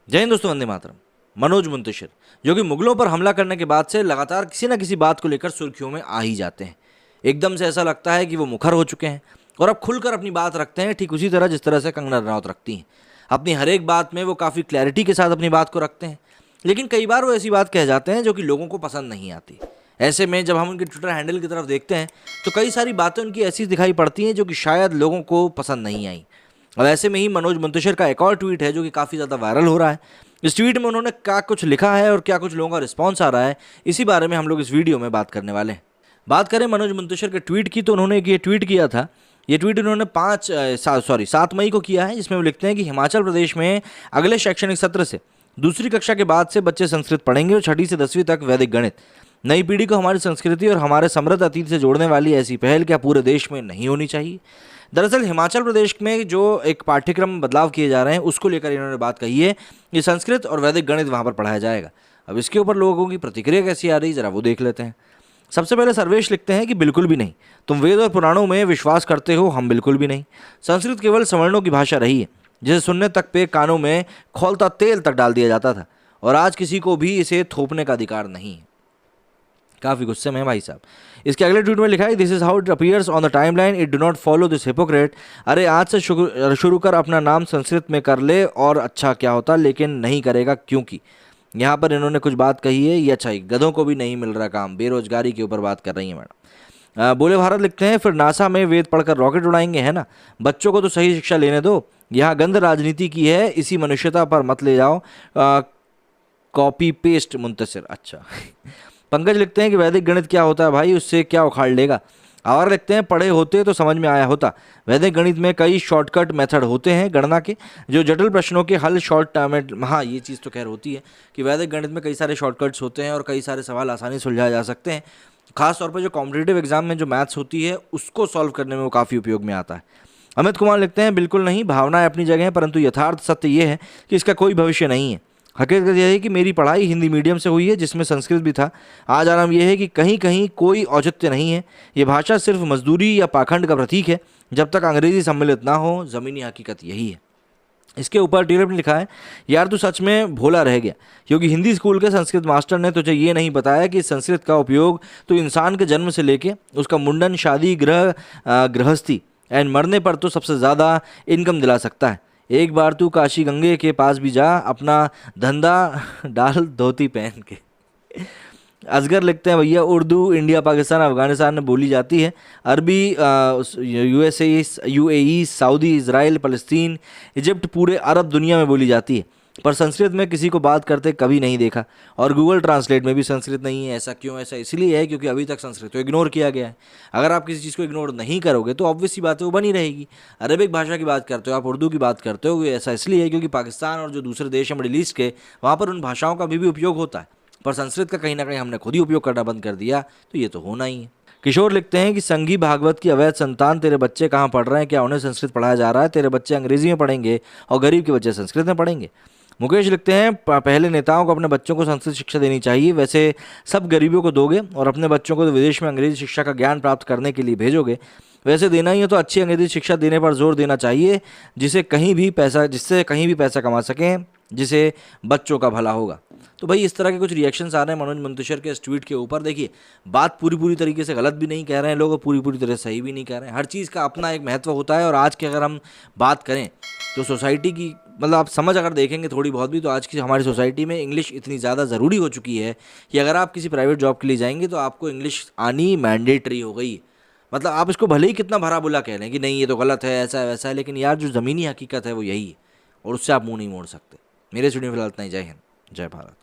जय हिंद दोस्तों, वंदे मातरम। मनोज मुंतशिर जो कि मुगलों पर हमला करने के बाद से लगातार किसी न किसी बात को लेकर सुर्खियों में आ ही जाते हैं। एकदम से ऐसा लगता है कि वो मुखर हो चुके हैं और अब खुलकर अपनी बात रखते हैं, ठीक उसी तरह जिस तरह से कंगना रनौत रखती हैं। अपनी हर एक बात में वो काफ़ी क्लैरिटी के साथ अपनी बात को रखते हैं, लेकिन कई बार वो ऐसी बात कह जाते हैं जो कि लोगों को पसंद नहीं आती। ऐसे में जब हम उनके ट्विटर हैंडल की तरफ देखते हैं तो कई सारी बातें उनकी ऐसी दिखाई पड़ती हैं जो कि शायद लोगों को पसंद नहीं आई। अब ऐसे में ही मनोज मुंतशिर का एक और ट्वीट है जो कि काफ़ी ज़्यादा वायरल हो रहा है। इस ट्वीट में उन्होंने क्या कुछ लिखा है और क्या कुछ लोगों का रिस्पॉन्स आ रहा है, इसी बारे में हम लोग इस वीडियो में बात करने वाले हैं। बात करें मनोज मुंतशिर के ट्वीट की, तो उन्होंने ये ट्वीट किया था। ये ट्वीट उन्होंने 7 मई को किया है, जिसमें वो लिखते हैं कि हिमाचल प्रदेश में अगले शैक्षणिक सत्र से दूसरी कक्षा के बाद से बच्चे संस्कृत पढ़ेंगे और 6ठी से 10वीं तक वैदिक गणित। नई पीढ़ी को हमारी संस्कृति और हमारे समृद्ध अतीत से जोड़ने वाली ऐसी पहल क्या पूरे देश में नहीं होनी चाहिए। दरअसल हिमाचल प्रदेश में जो एक पाठ्यक्रम बदलाव किए जा रहे हैं उसको लेकर इन्होंने बात कही है कि संस्कृत और वैदिक गणित वहाँ पर पढ़ाया जाएगा। अब इसके ऊपर लोगों की प्रतिक्रिया कैसी आ रही, जरा वो देख लेते हैं। सबसे पहले सर्वेश लिखते हैं कि बिल्कुल भी नहीं, तुम वेद और पुराणों में विश्वास करते हो, हम बिल्कुल भी नहीं। संस्कृत केवल सवर्णों की भाषा रही है, जिसे सुनने तक पे कानों में खौलता तेल तक डाल दिया जाता था, और आज किसी को भी इसे थोपने का अधिकार नहीं है। काफ़ी गुस्से में है भाई साहब। इसके अगले ट्वीट में लिखा है, this is how it appears on the timeline, it do not follow this hypocrite. अरे आज से शुरू कर अपना नाम संस्कृत में कर ले और अच्छा क्या होता, लेकिन नहीं करेगा क्योंकि यहाँ पर इन्होंने कुछ बात कही है। ये अच्छा ही गधों को भी नहीं मिल रहा काम, बेरोजगारी के ऊपर बात कर रही है मैडम। बोले भारत लिखते हैं, फिर नासा में वेद पढ़कर रॉकेट उड़ाएंगे, है ना। बच्चों को तो सही शिक्षा लेने दो, यहाँ गंद राजनीति की है, इसी मनुष्यता पर मत ले जाओ। Copy paste Muntashir. अच्छा पंकज लिखते हैं कि वैदिक गणित क्या होता है भाई, उससे क्या उखाड़ लेगा। और लिखते हैं, पढ़े होते तो समझ में आया होता। वैदिक गणित में कई शॉर्टकट मेथड होते हैं गणना के, जो जटिल प्रश्नों के हल शॉर्ट टर्म में। हाँ, ये चीज़ तो खैर होती है कि वैदिक गणित में कई सारे शॉर्टकट्स होते हैं और कई सारे सवाल आसानी सुलझाए जा सकते हैं। खास तौर पर जो कॉम्पिटिटिव एग्जाम में जो मैथ्स होती है उसको सॉल्व करने में वो काफ़ी उपयोग में आता है। अमित कुमार लिखते हैं, बिल्कुल नहीं, भावनाएं अपनी जगह है, परंतु यथार्थ सत्य ये है कि इसका कोई भविष्य नहीं है। हकीकत यह है कि मेरी पढ़ाई हिंदी मीडियम से हुई है, जिसमें संस्कृत भी था। आज आराम यह है कि कहीं कहीं कोई औचित्य नहीं है। ये भाषा सिर्फ मजदूरी या पाखंड का प्रतीक है। जब तक अंग्रेजी सम्मिलित ना हो, ज़मीनी हकीकत यही है। इसके ऊपर टीरप ने लिखा है, यार तू सच में भोला रह गया, क्योंकि हिंदी स्कूल के संस्कृत मास्टर ने तुझे ये नहीं बताया कि संस्कृत का उपयोग तो इंसान के जन्म से लेके उसका मुंडन, शादी, गृहस्थी एंड मरने पर तो सबसे ज़्यादा इनकम दिला सकता है। एक बार तू काशी गंगे के पास भी जा, अपना धंधा डाल धोती पहन के। असगर लिखते हैं, भैया उर्दू इंडिया, पाकिस्तान, अफगानिस्तान में बोली जाती है। अरबी यूएई, सऊदी, इजराइल, फ़लस्तीन, इजिप्ट, पूरे अरब दुनिया में बोली जाती है। पर संस्कृत में किसी को बात करते कभी नहीं देखा, और गूगल ट्रांसलेट में भी संस्कृत नहीं है। ऐसा क्यों? ऐसा इसलिए है क्योंकि अभी तक संस्कृत को इग्नोर किया गया है। अगर आप किसी चीज़ को इग्नोर नहीं करोगे तो ऑब्वियस सी बात है वो बनी रहेगी। अरबिक भाषा की बात करते हो, आप उर्दू की बात करते हो, ऐसा इसलिए है क्योंकि पाकिस्तान और जो दूसरे देश हैं मिडिल ईस्ट के, वहाँ पर उन भाषाओं का भी उपयोग होता है। पर संस्कृत का कहीं ना कहीं हमने खुद ही उपयोग करना बंद कर दिया, तो ये तो होना ही है। किशोर लिखते हैं कि संघी भागवत की अवैध संतान, तेरे बच्चे कहाँ पढ़ रहे हैं? क्या उन्हें संस्कृत पढ़ाया जा रहा है? तेरे बच्चे अंग्रेजी में पढ़ेंगे और गरीब के बच्चे संस्कृत में पढ़ेंगे। मुकेश लिखते हैं, पहले नेताओं को अपने बच्चों को संस्कृत शिक्षा देनी चाहिए। वैसे सब गरीबों को दोगे और अपने बच्चों को तो विदेश में अंग्रेजी शिक्षा का ज्ञान प्राप्त करने के लिए भेजोगे। वैसे देना ही है तो अच्छी अंग्रेजी शिक्षा देने पर जोर देना चाहिए, जिससे कहीं भी पैसा कमा सकें, जिसे बच्चों का भला होगा। तो भाई इस तरह के कुछ रिएक्शंस आ रहे हैं मनोज मुंतशिर के इस ट्वीट के ऊपर। देखिए, बात पूरी तरीके से गलत भी नहीं कह रहे हैं लोग, पूरी तरह सही भी नहीं कह रहे हैं। हर चीज़ का अपना एक महत्व होता है। और आज की अगर हम बात करें तो सोसाइटी की, मतलब आप समझ अगर देखेंगे थोड़ी बहुत भी, तो आज की हमारी सोसाइटी में इंग्लिश इतनी ज़्यादा ज़रूरी हो चुकी है कि अगर आप किसी प्राइवेट जॉब के लिए जाएंगे तो आपको इंग्लिश आनी मैंडेटरी हो गई। मतलब आप इसको भले ही कितना भरा बुला कह लें कि नहीं ये तो गलत है, ऐसा है वैसा है, लेकिन यार जो ज़मीनी हकीकत है वो यही है और उससे आप मुंह नहीं मोड़ सकते। मेरे स्टूडियो फिलहाल इतना ही। जय हिंद, जय भारत।